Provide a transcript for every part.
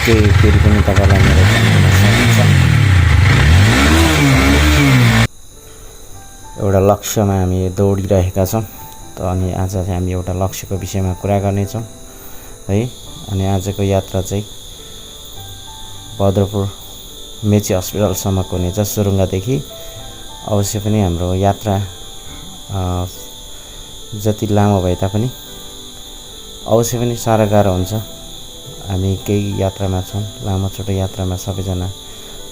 फेरि पनि तपाईँलाई मेरो च्यानलमा स्वागत छ। एउटा लक्ष्यमा हामी दौडिरहेका छौँ अनि आज चाहिँ हामी एउटा लक्ष्यको विषयमा कुरा गर्नेछौँ है। अनि आजको यात्रा चाहिँ भद्रपुर मेची हस्पिटलसम्मको हुनेछ। सुरुङ्गादेखि अवश्य पनि हाम्रो यात्रा जति लामो भए तापनि अवश्य पनि साह्रो गाह्रो हुन्छ। हामी केही यात्रामा छौँ, लामो छोटो यात्रामा सबैजना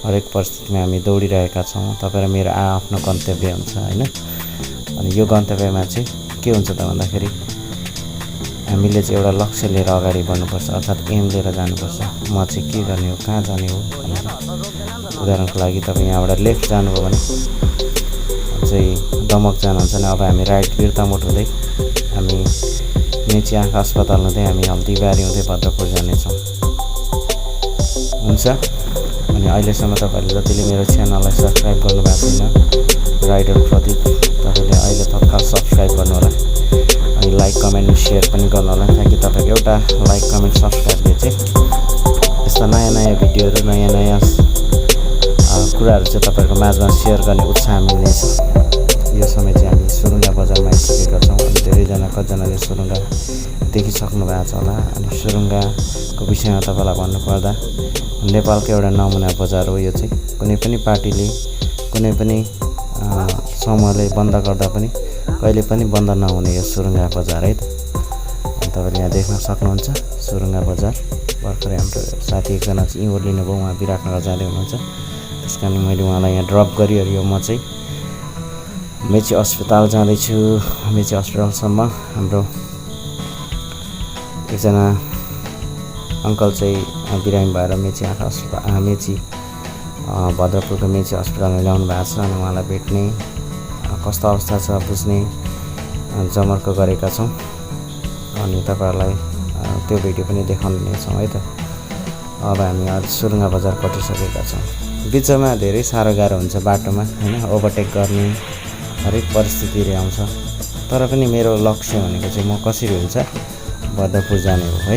हरेक परिस्थितिमा हामी दौडिरहेका छौँ। तपाईँ र मेरो आफ्नो गन्तव्य हुन्छ होइन। अनि यो गन्तव्यमा चाहिँ के हुन्छ त भन्दाखेरि हामीले चाहिँ एउटा लक्ष्य लिएर अगाडि बढ्नुपर्छ, अर्थात् एम लिएर जानुपर्छ। म चाहिँ के गर्ने हो, कहाँ जाने हो भनेर। उदाहरणको लागि तपाईँ यहाँबाट लेफ्ट जानुभयो भने चाहिँ दमक जानुहुन्छ भने अब हामी राइट बिर्तामोड हुँदै हामी मेची आँखा अस्पताल हुँदै हामी हल्दीबारी हुँदै भद्रपुर जानेछौँ। हुन्छ। अनि अहिलेसम्म तपाईँहरूले जतिले मेरो च्यानललाई सब्सक्राइब गर्नुभएको छैन, राइडर प्रदीप, तपाईँले अहिले तत्काल सब्सक्राइब गर्नु होला। अनि लाइक कमेन्ट सेयर पनि गर्नु होला, ताकि तपाईँको एउटा लाइक कमेन्ट सब्सक्राइबले चाहिँ यस्ता नयाँ नयाँ भिडियोहरू, नयाँ नयाँ कुराहरू चाहिँ तपाईँहरूको माझमा सेयर गर्ने उत्साह मिल्नेछ। यो समय चाहिँ हामी सुरुङ्गा बजारमा आइसकेका छौँ। अनि धेरैजना कतिजनाले सुरुङ्गा देखिसक्नु भएको छ होला। अनि सुरुङ्गाको विषयमा तपाईँलाई भन्नुपर्दा नेपालको एउटा नमुना बजार हो यो चाहिँ। कुनै पनि पार्टीले, कुनै पनि समूहले बन्द गर्दा पनि कहिले पनि बन्द नहुने यो सुरुङ्गा बजार है त। अनि तपाईँले यहाँ देख्न सक्नुहुन्छ सुरुङ्गा बजार। भर्खरै हाम्रो साथी एकजना चाहिँ इँगो लिनुभयो, उहाँ विराटनगर जाँदै हुनुहुन्छ। त्यस कारण मैले उहाँलाई यहाँ ड्रप गरियो। म चाहिँ मेची अस्पताल जाँदैछु। मेची अस्पतालसम्म हाम्रो एकजना अङ्कल चाहिँ बिरामी भएर मेची आँखा अस्पताल मेची भद्रपुरको मेची अस्पतालमा ल्याउनु भएको छ। अनि उहाँलाई भेट्ने, कस्तो अवस्था छ बुझ्ने जमर्को गरेका छौँ। अनि तपाईँहरूलाई त्यो भिडियो पनि देखाउनेछौँ है त। अब हामी आज सुरुङ्गा बजार कटिसकेका छौँ। बिचमा धेरै साह्रो गाह्रो हुन्छ बाटोमा होइन, ओभरटेक गर्ने हरेक परिस्थितिले आउँछ। तर पनि मेरो लक्ष्य भनेको चाहिँ म कसरी हुन्छ भद्रपुर जाने हो है।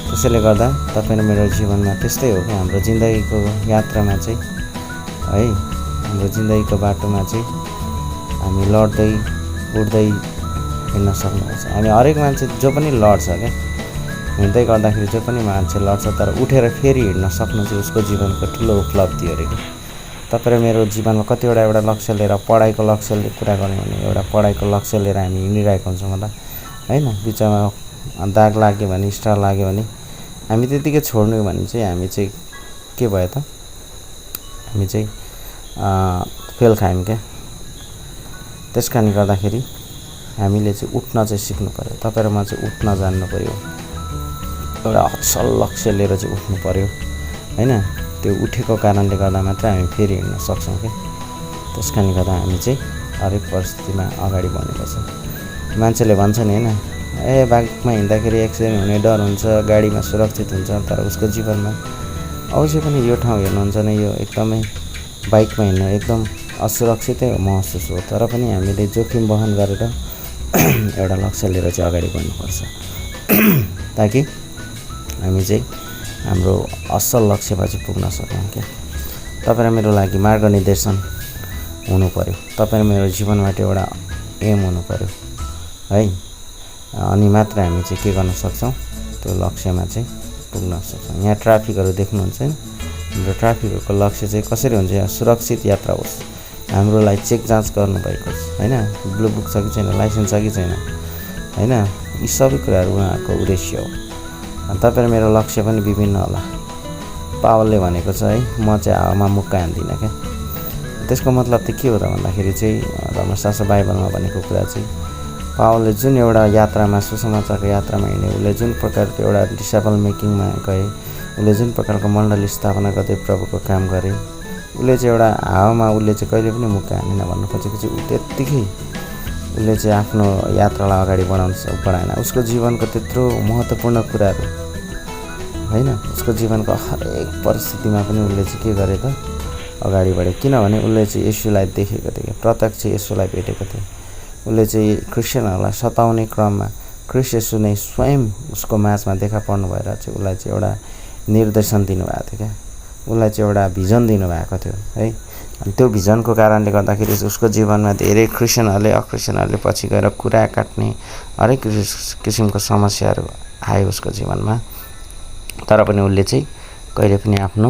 त्यसैले गर्दा तपाईँ र मेरो जीवनमा त्यस्तै हो कि हाम्रो जिन्दगीको यात्रामा चाहिँ है, हाम्रो जिन्दगीको बाटोमा चाहिँ हामी लड्दै उड्दै हिँड्न सक्नुपर्छ। अनि हरेक मान्छे जो पनि लड्छ क्या, हिँड्दै गर्दाखेरि जो पनि मान्छे लड्छ, तर उठेर फेरि हिँड्न सक्नु चाहिँ उसको जीवनको ठुलो उपलब्धि हो अरे। तपाईँ र मेरो जीवनमा कतिवटा एउटा लक्ष्य लिएर, पढाइको लक्ष्यले कुरा गर्ने भने एउटा पढाइको लक्ष्य लिएर हामी हिँडिरहेको हुन्छौँ होला होइन। बिचमा दाग लाग्यो भने, स्टार लाग्यो भने हामी त्यतिकै छोड्नु भने चाहिँ हामी चाहिँ के भयो त, हामी चाहिँ फेल खायौँ क्या। त्यस कारणले गर्दाखेरि हामीले चाहिँ उठ्न चाहिँ सिक्नु पऱ्यो। तपाईँ र म चाहिँ उठ्न जान्नु पऱ्यो। एउटा असल लक्ष्य लिएर चाहिँ उठ्नु पऱ्यो होइन। त्यो उठेको कारणले गर्दा मात्र हामी फेरि हिँड्न सक्छौँ क्या। त्यस कारणले गर्दा हामी चाहिँ हरेक परिस्थितिमा अगाडि बढ्नुपर्छ। मान्छेले भन्छ नि होइन, बाइकमा हिँड्दाखेरि एक्सिडेन्ट हुने डर हुन्छ, गाडीमा सुरक्षित हुन्छ, तर उसको जीवनमा अवश्य पनि यो ठाउँ हेर्नुहुन्छ भने यो एकदमै बाइकमा हिँड्नु एकदम असुरक्षितै महसुस हो। तर पनि हामीले जोखिम वहन गरेर एउटा लक्ष्य लिएर चाहिँ अगाडि बढ्नुपर्छ, ताकि हामी चाहिँ हाम्रो असल लक्ष्यमा चाहिँ पुग्न सकौँ क्या। तपाईँ र मेरो लागि मार्गनिर्देशन हुनु पऱ्यो। तपाईँ र मेरो जीवनबाट एउटा एम हुनु पऱ्यो है। अनि मात्र हामी चाहिँ के गर्न सक्छौँ, त्यो लक्ष्यमा चाहिँ पुग्न सक्छौँ। यहाँ ट्राफिकहरू देख्नुहुन्छ नि, हाम्रो ट्राफिकहरूको लक्ष्य चाहिँ कसरी हुन्छ, यहाँ सुरक्षित यात्रा होस्, हाम्रोलाई चेक जाँच गर्नुभएको होइन, ब्लू बुक छ कि छैन, लाइसेन्स छ कि छैन होइन। यी सबै कुराहरू उहाँहरूको उद्देश्य हो। तपाईँ र मेरो लक्ष्य पनि विभिन्न होला। पावलले भनेको छ है, म चाहिँ हावामा मुक्का हान्दिनँ क्या। त्यसको मतलब चाहिँ के हो त भन्दाखेरि चाहिँ धर्मशास्त्र बाइबलमा भनेको कुरा चाहिँ पावलले जुन एउटा यात्रामा, सुसमाचारको यात्रामा हिँडे, उसले जुन प्रकारको एउटा डिसाइपल मेकिङमा गए, उसले जुन प्रकारको मण्डली स्थापना गर्दै प्रभुको काम गरे, उसले चाहिँ एउटा हावामा उसले चाहिँ कहिले पनि मुक्का हानेन भन्नु खोजेको चाहिँ त्यत्तिकै उसले चाहिँ आफ्नो यात्रालाई अगाडि बढाएन। उसको जीवनको त्यत्रो महत्त्वपूर्ण कुराहरू होइन, उसको जीवनको हरेक परिस्थितिमा पनि उसले चाहिँ के गरे त, अगाडि बढे। किनभने उसले चाहिँ येशूलाई देखेको थियो, प्रत्यक्ष येशूलाई भेटेको थियो। उसले चाहिँ क्रिस्चियनहरूलाई सताउने क्रममा ख्रीष्ट येशू नै स्वयं उसको माझमा देखा पर्नु भएर चाहिँ उसलाई चाहिँ एउटा निर्देशन दिनुभएको थियो क्या, उसलाई चाहिँ एउटा भिजन दिनुभएको थियो है। अनि त्यो भिजनको कारणले गर्दाखेरि उसको जीवनमा धेरै क्रिस्चियनहरूले अक्रिस्चियनहरूले पछि गएर कुरा काट्ने हरेक किसिमको समस्याहरू आयो उसको जीवनमा। तर पनि उसले चाहिँ कहिले पनि आफ्नो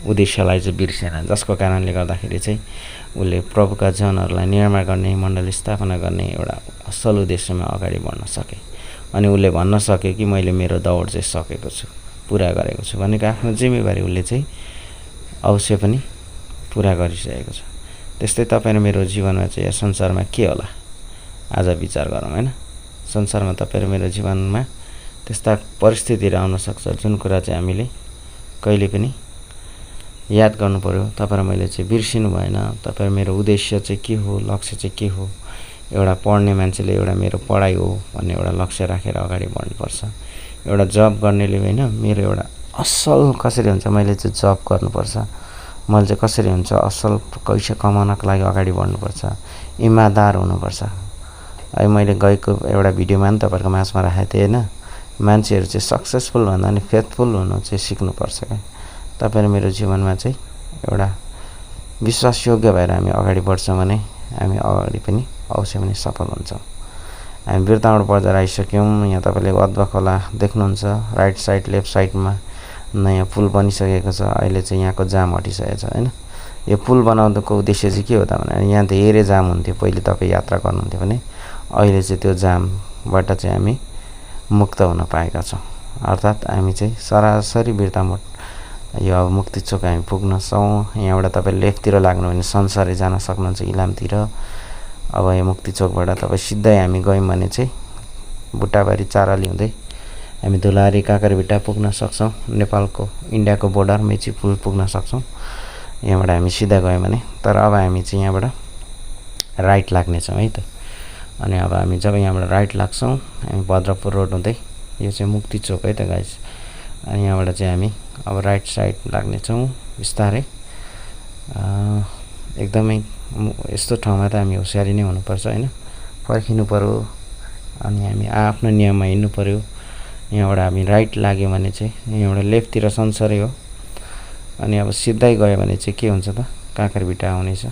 उद्देश्यलाई चाहिँ बिर्सेन, जसको कारणले गर्दाखेरि चाहिँ उसले प्रभुका जनहरूलाई निर्माण गर्ने, मण्डली स्थापना गर्ने एउटा असल उद्देश्यमा अगाडि बढ्न सके। अनि उसले भन्न सक्यो कि मैले मेरो दौड चाहिँ सकेको छु, पुरा गरेको छु भनेको आफ्नो जिम्मेवारी उसले चाहिँ अवश्य पनि पुरा गरिसकेको छ। त्यस्तै तपाईँ र मेरो जीवनमा चाहिँ यस संसारमा के होला आज विचार गरौँ होइन। संसारमा तपाईँ र मेरो जीवनमा त्यस्ता परिस्थितिहरू आउन सक्छ जुन कुरा चाहिँ हामीले कहिले पनि याद गर्नु पर्यो। तपाईँ र मैले चाहिँ बिर्सिनु भएन। तपाईँ मेरो उद्देश्य चाहिँ के हो, लक्ष्य चाहिँ के हो। एउटा पढ्ने मान्छेले एउटा मेरो पढाइ हो भन्ने एउटा लक्ष्य राखेर अगाडि बढ्नुपर्छ। एउटा जब गर्नेले होइन मेरो एउटा असल कसरी हुन्छ मैले चाहिँ जब गर्नुपर्छ, मैले चाहिँ कसरी हुन्छ असल पैसा कमाउनको लागि अगाडि बढ्नुपर्छ, इमान्दार हुनुपर्छ। अहिले मैले गएको एउटा भिडियोमा नि तपाईँहरूको माझमा राखेको थिएँ होइन, मान्छेहरू चाहिँ सक्सेसफुल भन्दा नि फेथफुल हुनु चाहिँ सिक्नुपर्छ क्या। तपाईँ मेरो जीवनमा चाहिँ एउटा विश्वासयोग्य भएर हामी अगाडि बढ्छौँ भने हामी अगाडि पनि अवश्य पनि सफल हुन्छौँ। हामी बिर्तामोड बजार आइसक्यौँ। यहाँ तपाईँले अदुवा खोला देख्नुहुन्छ, राइट साइड लेफ्ट साइडमा नयाँ पुल बनिसकेको छ। अहिले चाहिँ यहाँको जाम हटिसकेको छ होइन। यो पुल बनाउनुको उद्देश्य चाहिँ के हो त भने यहाँ धेरै जाम हुन्थ्यो पहिले तपाईँ यात्रा गर्नुहुन्थ्यो भने, अहिले चाहिँ त्यो जामबाट चाहिँ हामी मुक्त हुन पाएका छौँ। अर्थात् हामी चाहिँ सरासरी बिर्तामोड यो अब मुक्ति चोक हामी पुग्नछौँ। यहाँबाट तपाईँ लेफ्टतिर लाग्नु भने संसारै जान सक्नुहुन्छ इलामतिर। अब यो मुक्ति चोकबाट तपाईँ सिधै हामी गयौँ भने चाहिँ बुट्टाबारी चाराली हुँदै हामी धुलारी काँकरभिट्टा पुग्न सक्छौँ। नेपालको इन्डियाको बोर्डर मेची पुल पुग्न सक्छौँ यहाँबाट हामी सिधा गयौँ भने। तर अब हामी चाहिँ यहाँबाट राइट लाग्नेछौँ है त। अनि अब हामी जब यहाँबाट राइट लाग्छौँ हामी भद्रपुर रोड हुँदै, यो चाहिँ मुक्ति चोक है त गाइस। अनि यहाँबाट चाहिँ हामी अब राइट साइड लाग्नेछौँ बिस्तारै। एकदमै यस्तो ठाउँमा त हामी होसियारी नै हुनुपर्छ होइन, पर्खिनु पऱ्यो अनि हामी आफ्नो नियममा हिँड्नु पऱ्यो। यहाँबाट हामी राइट लाग्यो भने चाहिँ यहाँबाट लेफ्टतिर संसारै हो। अनि अब सिधै गयो भने चाहिँ के हुन्छ त काँकरभिट्टा आउनेछ।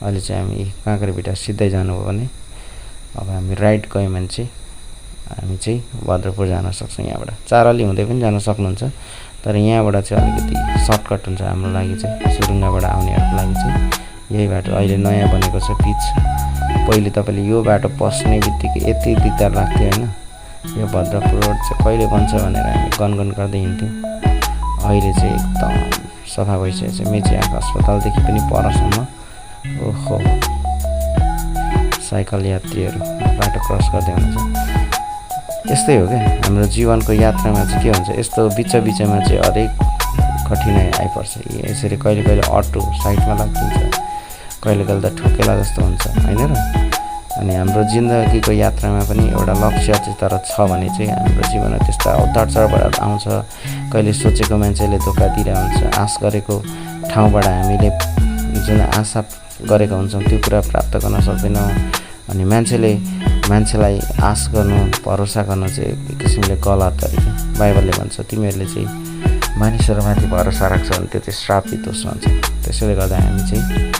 अहिले चाहिँ हामी काँकरभिट्टा सिधै जानुभयो भने अब हामी राइट गयौँ भने चाहिँ हामी चाहिँ भद्रपुर जान सक्छौँ। यहाँबाट चाराली हुँदै पनि जान सक्नुहुन्छ, तर यहाँबाट चाहिँ अलिकति सर्टकट हुन्छ हाम्रो लागि चाहिँ। सुरुङ्गाबाट आउनेहरूको लागि चाहिँ यही बाटो अहिले नयाँ बनेको छ पिच। पहिले तपाईँले यो बाटो पस्ने बित्तिकै यति दिक्दार लाग्थ्यो होइन। यो भद्रपुर रोड चाहिँ कहिले बन्छ भनेर हामी गनगन गर्दै हिँड्थ्यौँ। अहिले चाहिँ एकदम सफा भइसकेको छ। मेची आँखा अस्पतालदेखि पनि परसम्म ओहो साइकल यात्रीहरू बाटो क्रस गर्दै हुनुहुन्छ। यस्तै हो क्या हाम्रो जीवनको यात्रामा चाहिँ के हुन्छ, यस्तो बिचमा चाहिँ हरेक कठिनाइ आइपर्छ। यसरी कहिले कहिले अटो साइडमा लाग्दिन्छ, कहिले कहिले त ठोकेला जस्तो हुन्छ होइन र। अनि हाम्रो जिन्दगीको यात्रामा पनि एउटा लक्ष्य चाहिँ तर छ भने चाहिँ हाम्रो जीवनमा त्यस्ता उतार चढावहरू आउँछ। कहिले सोचेको मान्छेले धोका दिइरहेको हुन्छ, आश गरेको ठाउँबाट हामीले जुन आशा गरेका हुन्छौँ त्यो कुरा प्राप्त गर्न सक्दैनौँ। अनि मान्छेलाई आश गर्नु भरोसा गर्नु चाहिँ एक किसिमले गलत तरिका। बाइबलले भन्छ तिमीहरूले चाहिँ मानिसहरूमाथि भरोसा राख्छ भने त्यो चाहिँ श्रापित होस् भन्छ। त्यसैले गर्दा हामी चाहिँ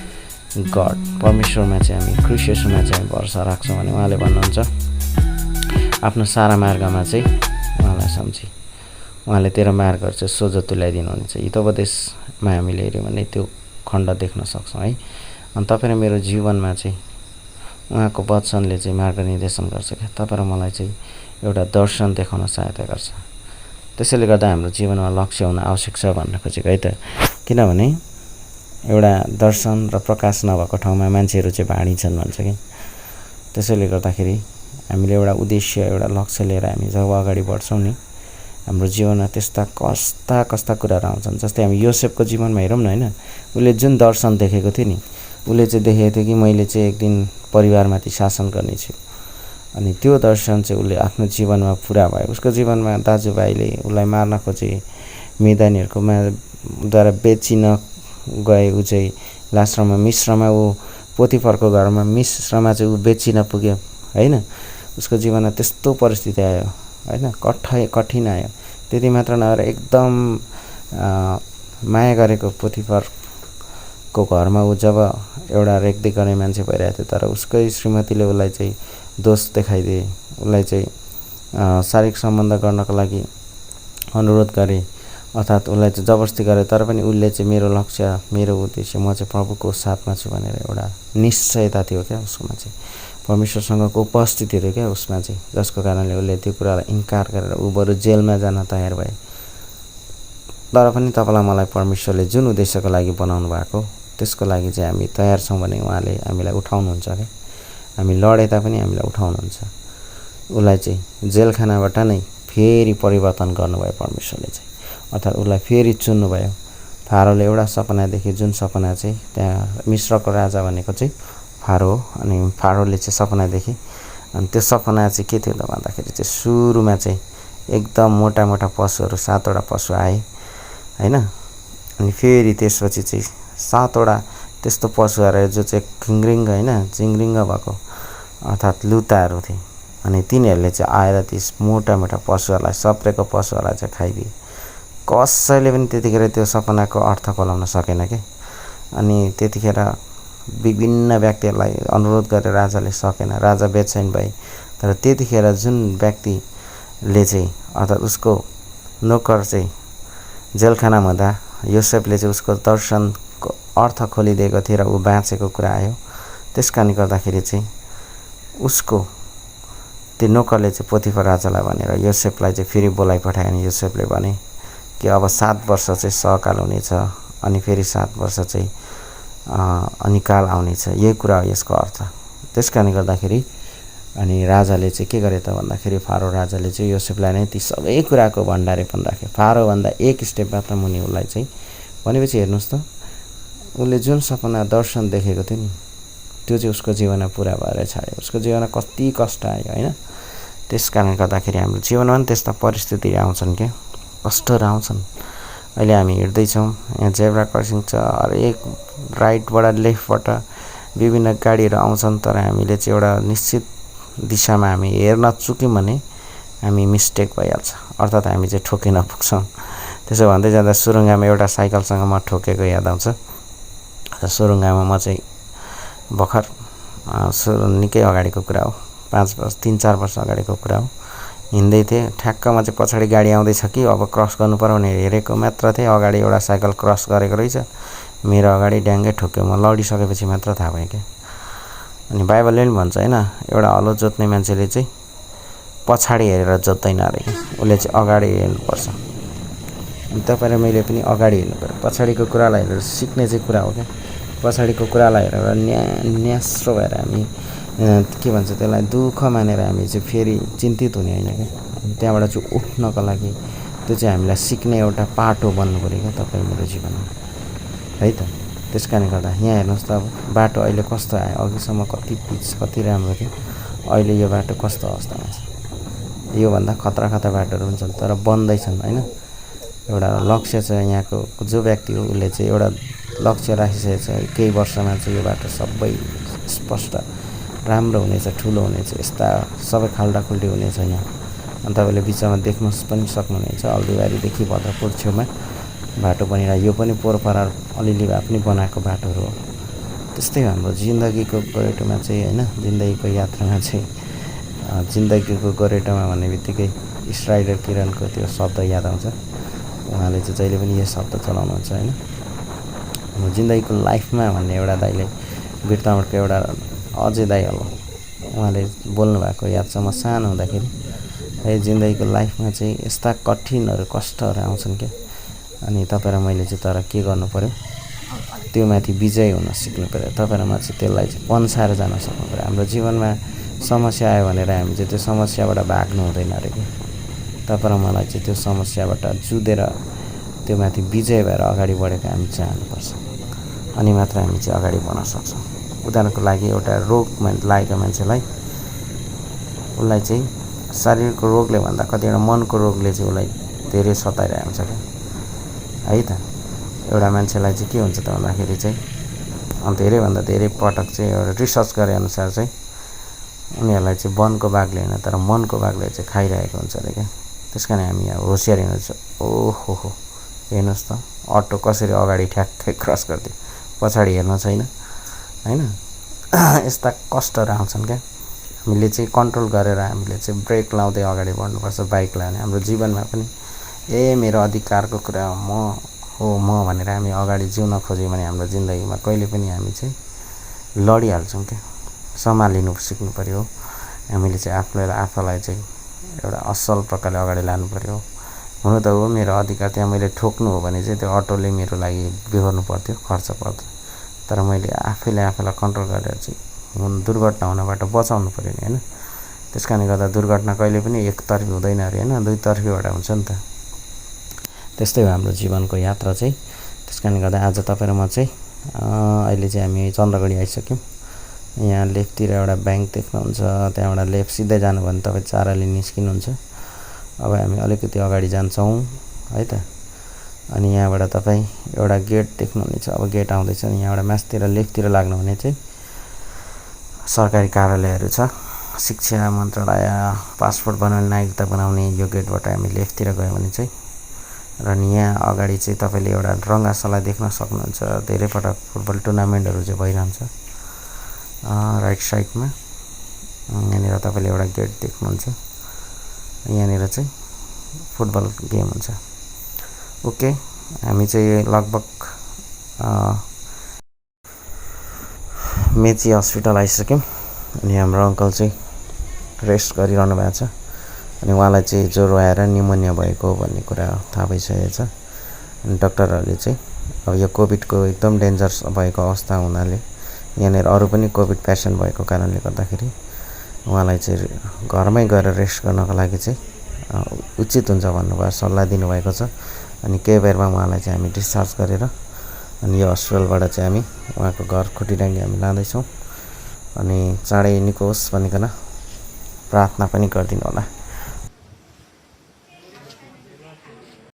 गड परमेश्वरमा चाहिँ हामी ख्रीष्ट येशूमा चाहिँ हामी भरोसा राख्छौँ भने उहाँले भन्नुहुन्छ आफ्नो सारा मार्गमा चाहिँ उहाँलाई सम्झी, उहाँले तेरो मार्गहरू चाहिँ सोझो तुल्याइदिनुहुन्छ। हितोपदेशमा हामीले हेऱ्यौँ भने त्यो खण्ड देख्न सक्छौँ है। अनि तपाईँ र मेरो जीवनमा चाहिँ उहाँको वचनले चाहिँ मार्गनिर्देशन गर्छ क्या। तपाईँ र मलाई चाहिँ एउटा दर्शन देखाउन सहायता गर्छ। त्यसैले गर्दा हाम्रो जीवनमा लक्ष्य हुन आवश्यक छ भन्न खोजेको है त। किनभने एउटा दर्शन र प्रकाश नभएको ठाउँमा मान्छेहरू चाहिँ भाँडिन्छन् भन्छ कि। त्यसैले गर्दाखेरि हामीले एउटा उद्देश्य एउटा लक्ष्य लिएर हामी जब अगाडि बढ्छौँ नि हाम्रो जीवनमा त्यस्ता कस्ता कुराहरू आउँछन्। जस्तै हामी योसेफको जीवनमा हेरौँ न होइन, उसले जुन दर्शन देखेको थियो नि, उसले चाहिँ देखेको थियो कि मैले चाहिँ एक दिन परिवारमाथि शासन गर्नेछु। अनि त्यो दर्शन चाहिँ उसले आफ्नो जीवनमा पुरा भयो। उसको जीवनमा दाजुभाइले उसलाई मार्न खोजे, मैदानीहरूको द्वारा बेचिन गए। ऊ चाहिँ लास्टमा मिश्रमा ऊ पोतिफरको घरमा मिश्रमा चाहिँ ऊ बेचिन पुग्यो होइन। उसको जीवनमा त्यस्तो परिस्थिति आयो होइन, कठिन आयो। त्यति मात्र नभएर एकदम माया गरेको पोतिफरको घरमा ऊ जब एउटा रेखदेख गर्ने मान्छे भइरहेको थियो, तर उसकै श्रीमतीले उसलाई चाहिँ दोष देखाइदिए, उसलाई चाहिँ शारीरिक सम्बन्ध गर्नको लागि अनुरोध गरे, अर्थात् उसलाई चाहिँ जबरजस्ती गरे। तर पनि उसले चाहिँ मेरो लक्ष्य, मेरो उद्देश्य, म चाहिँ प्रभुको साथमा छु भनेर एउटा निश्चयता थियो क्या उसकोमा चाहिँ, परमेश्वरसँगको उपस्थिति थियो क्या उसमा चाहिँ, जसको कारणले उसले त्यो कुरालाई इन्कार गरेर ऊ बरु जेलमा जान तयार भए। तर पनि तपाईँलाई मलाई परमेश्वरले जुन उद्देश्यको लागि बनाउनु भएको त्यसको लागि चाहिँ हामी तयार छौँ भने उहाँले हामीलाई उठाउनुहुन्छ क्या। हामी लडे तापनि हामीलाई उठाउनुहुन्छ। उसलाई चाहिँ जेलखानाबाट नै फेरि परिवर्तन गर्नुभयो परमेश्वरले चाहिँ, अर्थात् उसलाई फेरि चुन्नुभयो। फारोले एउटा सपना देखे, जुन सपना चाहिँ त्यहाँ मिश्रको राजा भनेको चाहिँ फारो हो। अनि फारोले चाहिँ सपना देखे, अनि त्यो सपना चाहिँ के थियो त भन्दाखेरि चाहिँ सुरुमा चाहिँ एकदम मोटा मोटा पशुहरू 7वटा पशु आए होइन। अनि फेरि त्यसपछि चाहिँ 7वटा त्यस्तो पशुहरू जो चाहिँ खिङ्रिङ्ग होइन चिङ्रिङ्ग भएको अर्थात् लुताहरू थिए। अनि तिनीहरूले चाहिँ आएर ती मोटा मोटा पशुहरूलाई, सप्रेको पशुहरूलाई चाहिँ खाइदिए। कसैले पनि त्यतिखेर त्यो सपनाको अर्थ खोलाउन सकेन क्या। अनि त्यतिखेर विभिन्न व्यक्तिहरूलाई अनुरोध गरेर राजाले सकेन, राजा बेचैन भए। तर त्यतिखेर जुन व्यक्तिले चाहिँ अर्थात् उसको नोकर चाहिँ जेलखानामा हुँदा योसेफले चाहिँ उसको दर्शनको अर्थ खोलिदिएको थियो र ऊ बाँचेको कुरा आयो। त्यस कारणले गर्दाखेरि चाहिँ उसको त्यो नोकरले चाहिँ पोतिफर राजालाई भनेर योसेफलाई चाहिँ फेरि बोलाइ पठायो। अनि योसेफले भने कि अब 7 वर्ष चाहिँ सहकाल हुनेछ, अनि फेरि 7 वर्ष चाहिँ अनिकाल आउनेछ, यही कुरा हो यसको अर्थ। त्यस कारणले गर्दाखेरि अनि राजाले चाहिँ के गरे त भन्दाखेरि फारो राजाले चाहिँ योसेफलाई नै ती सबै कुराको भण्डारे पनि राखे। फारोभन्दा एक स्टेप मात्र मुनि उसलाई चाहिँ भनेपछि हेर्नुहोस् त, उसले जुन सपना दर्शन देखेको थियो नि त्यो चाहिँ उसको जीवनमा पुरा भएर छाड्यो। उसको जीवनमा कति कष्ट आयो होइन। त्यस कारणले गर्दाखेरि हाम्रो जीवनमा पनि त्यस्ता परिस्थितिहरू आउँछन् क्या, कष्टहरू आउँछन्। अहिले हामी हिँड्दैछौँ, यहाँ जेब्रा क्रसिङ छ, हरेक राइटबाट लेफ्टबाट विभिन्न गाडीहरू आउँछन्, तर हामीले चाहिँ एउटा निश्चित दिशामा हामी हेर्न चुक्यौँ भने हामी मिस्टेक भइहाल्छ, अर्थात् हामी चाहिँ ठोकिन पुग्छौँ। त्यसो भन्दै जाँदा सुरुङ्गामा एउटा साइकलसँग म ठोकेको याद आउँछ। सुरुङ्गामा म चाहिँ भर्खर निकै अगाडिको कुरा हो, 3-4 वर्ष अगाडिको कुरा हो। हिँड्दै थिएँ, ठ्याक्कमा चाहिँ पछाडि गाडी आउँदैछ कि अब क्रस गर्नु पर्यो भने हेरेको मात्र थिएँ। अगाडि एउटा साइकल क्रस गरेको रहेछ, मेरो अगाडि ड्याङ्गै ठोक्यो। म लडिसकेपछि मात्र थाहा भयो क्या। अनि बाइबलले पनि भन्छ होइन, एउटा हलो जोत्ने मान्छेले चाहिँ पछाडि हेरेर जोत्दैन अरे, उसले चाहिँ अगाडि हेर्नुपर्छ। अनि तपाईँ र मैले पनि अगाडि हेर्नु पर्यो। पछाडिको कुरालाई हेरेर सिक्ने चाहिँ कुरा हो क्या। पछाडिको कुरालाई हेरेर न्यास्रो भएर हामी के भन्छ त्यसलाई दुःख मानेर हामी चाहिँ फेरि चिन्तित हुने होइन क्या। अनि त्यहाँबाट चाहिँ उठ्नको लागि त्यो चाहिँ हामीलाई सिक्ने एउटा पाटो बन्नु पऱ्यो क्या तपाईँ मेरो जीवनमा है त। त्यस कारणले गर्दा यहाँ हेर्नुहोस् त, अब बाटो अहिले कस्तो आयो। अघिसम्म कति पिच कति राम्रो थियो, अहिले यो बाटो कस्तो अवस्थामा छ। योभन्दा खतरा बाटोहरू पनि छन्, तर बन्दैछन् होइन। एउटा लक्ष्य छ यहाँको जो व्यक्ति हो उसले चाहिँ एउटा लक्ष्य राखिसकेको छ, केही वर्षमा चाहिँ यो बाटो सबै स्पष्ट राम्रो हुनेछ, ठुलो हुनेछ, यस्ता सबै खाल्डाखुल्डी हुनेछ यहाँ। अनि तपाईँले बिचमा देख्न पनि सक्नुहुनेछ, हल्दीबारीदेखि भद्रपुर छेउमा बाटो बनिरहेको, यो पनि पोरपरार अलिअलि भए पनि बनाएको बाटोहरू हो। त्यस्तै हाम्रो जिन्दगीको गोरेटोमा चाहिँ होइन, जिन्दगीको यात्रामा चाहिँ जिन्दगीको गोरेटोमा भन्ने बित्तिकै स्ट्राइडर किरणको त्यो शब्द याद आउँछ। उहाँले चाहिँ जहिले पनि यो शब्द चलाउनुहुन्छ होइन। हाम्रो जिन्दगीको लाइफमा भन्ने एउटा दाइले बिरतामठको एउटा अजय दाइ हो, उहाँले बोल्नुभएको याद छ। म सानो हुँदाखेरि है जिन्दगीको लाइफमा चाहिँ यस्ता कठिनहरू कष्टहरू आउँछन् क्या। अनि तपाईँ र मैले चाहिँ तर के गर्नु पऱ्यो, त्यो माथि विजय हुन सिक्नु पऱ्यो। तपाईँ र म चाहिँ त्यसलाई चाहिँ पन्साएर जान सक्नु पऱ्यो। हाम्रो जीवनमा समस्या आयो भनेर हामी चाहिँ त्यो समस्याबाट भाग्नु हुँदैन अरे कि। तपाईँ र मलाई चाहिँ त्यो समस्याबाट जुधेर त्यो माथि विजय भएर अगाडि बढेको हामी चाहनुपर्छ, अनि मात्र हामी चाहिँ अगाडि बढ्न सक्छौँ। उदाहरणको लागि एउटा रोगमा लागेको मान्छेलाई उसलाई चाहिँ शरीरको रोगले भन्दा कतिवटा मनको रोगले चाहिँ उसलाई धेरै सताइरहेको हुन्छ क्या है त। एउटा मान्छेलाई चाहिँ के हुन्छ त भन्दाखेरि चाहिँ धेरैभन्दा धेरै पटक चाहिँ एउटा रिसर्च गरे अनुसार चाहिँ उनीहरूलाई चाहिँ वनको बाघले होइन तर मनको बाघले चाहिँ खाइरहेको हुन्छ अरे क्या। त्यस कारण हामी अब होसियार हुनुपर्छ। ओहो हो हेर्नुहोस् त अटो कसरी अगाडि ठ्याक्कै क्रस गरिदियो, पछाडि हेर्न छैन होइन। यस्ता कष्टहरू आउँछन् क्या। हामीले चाहिँ कन्ट्रोल गरेर हामीले चाहिँ ब्रेक लाउँदै अगाडि बढ्नुपर्छ बाइकलाई। भने हाम्रो जीवनमा पनि मेरो अधिकारको कुरा म भनेर हामी अगाडि जिउन खोज्यौँ भने हाम्रो जिन्दगीमा कहिले पनि हामी चाहिँ लडिहाल्छौँ क्या। सम्हालिनु सिक्नु पऱ्यो। हामीले चाहिँ आफूलाई चाहिँ एउटा असल प्रकारले अगाडि लानु पऱ्यो। हुनु त हो मेरो अधिकार, त्यहाँ मैले ठोक्नु हो भने चाहिँ त्यो अटोले मेरो लागि बिहोर्नु पर्थ्यो, खर्च पर्थ्यो। तर मैले आफैलाई कन्ट्रोल गरेर चाहिँ दुर्घटना हुनबाट बचाउनु पऱ्यो नि होइन। त्यस कारणले गर्दा दुर्घटना कहिले पनि एकतर्फी हुँदैन अरे होइन, दुईतर्फीबाट हुन्छ नि त। त्यस्तै हो हाम्रो जीवनको यात्रा चाहिँ। त्यस कारणले गर्दा आज तपाईँ र म चाहिँ अहिले चाहिँ हामी चन्द्रगढी आइसक्यौँ। यहाँ लेफ्टतिर एउटा ब्याङ्क देख्नुहुन्छ, त्यहाँबाट लेफ्ट सिधै जानुभयो भने तपाईँ चाराले निस्किनुहुन्छ। अब हामी अलिकति अगाडि जान्छौँ है त। अनि यहाँबाट तपाईँ एउटा गेट देख्नुहुनेछ। अब गेट आउँदैछ। यहाँबाट मास्तिर लेफ्टतिर लाग्नु भने चाहिँ सरकारी कार्यालयहरू छ, शिक्षा मन्त्रालय, पासपोर्ट बनाउने, नागरिकता बनाउने। यो गेटबाट हामी लेफ्टतिर गयो भने चाहिँ र यहाँ अगाडि चाहिँ तपाईँले एउटा रङ्गाशाला देख्न सक्नुहुन्छ। धेरै पटक फुटबल टुर्नामेन्टहरू चाहिँ भइरहन्छ राइट साइडमा। यहाँनिर तपाईँले एउटा गेट देख्नुहुन्छ। यहाँनिर चाहिँ फुटबल गेम हुन्छ। ओके, हामी चाहिँ लगभग मेची हस्पिटल आइसक्यौँ। अनि हाम्रो अङ्कल चाहिँ रेस्ट गरिरहनु भएको छ। अनि उहाँलाई चाहिँ ज्वरो आएर न्युमोनिया भएको भन्ने कुरा थाहा भइसकेको छ। अनि डक्टरहरूले चाहिँ अब यो कोभिडको एकदम डेन्जर भएको अवस्था हुनाले यहाँनिर अरू पनि कोभिड पेसेन्ट भएको कारणले गर्दाखेरि उहाँलाई चाहिँ घरमै गएर रेस्ट गर्नको लागि चाहिँ उचित हुन्छ भन्नुभयो, सल्लाह दिनुभएको छ। अनि केही बेरमा उहाँलाई चाहिँ हामी डिस्चार्ज गरेर अनि यो हस्पिटलबाट चाहिँ हामी उहाँको घर खुट्टीडाङ्गी हामी लाँदैछौँ। अनि चाँडै निको होस् भनिकन प्रार्थना पनि गरिदिनु होला।